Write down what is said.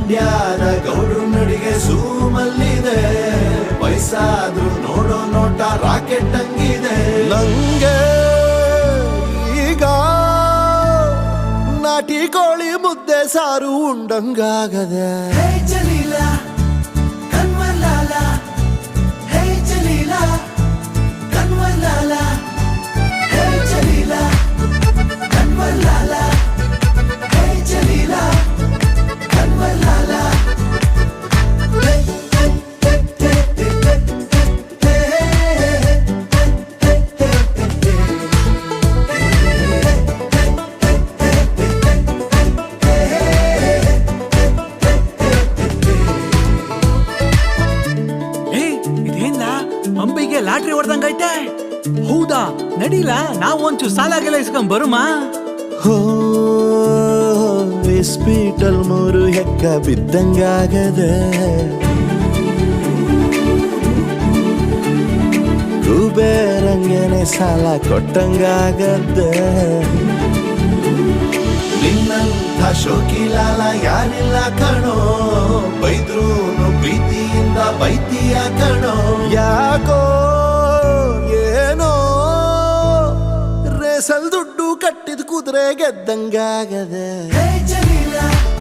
ಮಂಡ್ಯದ ಗೌಡ್ರು ನಡಿಗೆ ಸೂಮಲ್ಲಿದೆ, ವಯಸ್ಸಾದ್ರೂ ನೋಡೋ ನೋಟ ರಾಕೆಟ್ ಹಂಗಿದೆ. ನಂಗೆ ಈಗ ನಾಟಿ ಕೋಳಿ ಮುದ್ದೆ ಸಾರು ಉಂಡಂಗಾಗದೆ. ಅಂಬಿಗೆ ಲಾಟ್ರಿ ಹೊಡೆದಂಗೈತೆ. ಹೌದಾ, ನಡೀಲ ನಾವು ಒಂಚೂರು ಸಾಲಾಗೆಲ್ಲ ಇಸ್ಕೊಂಡ್ ಬರುಮಾ. ಹಾಸ್ಪಿಟಲ್ 3 ಹೆಕ್ಕ ಬಿದ್ದಂಗಾಗದೆ. ಕುಬೇರಂಗನೆ ಸಾಲ ಕೊಟ್ಟಂಗಾಗದೆ. ನಿನ್ನಂಥ ಶೋಕಿಲಾಲ ಯಾರಿಲ್ಲ ಕಣೋ, ಬೈದ್ರೂನು ಪ್ರೀತಿಯಿಂದ ಬೈತಿಯ ಕಣೋ. ಯಾಕೋ ಏನೋ ರೇಸಲ್ ದುಡ್ಡು ಕಟ್ಟಿದ ಕುದುರೆ ಗೆದ್ದಂಗಾಗದೆ.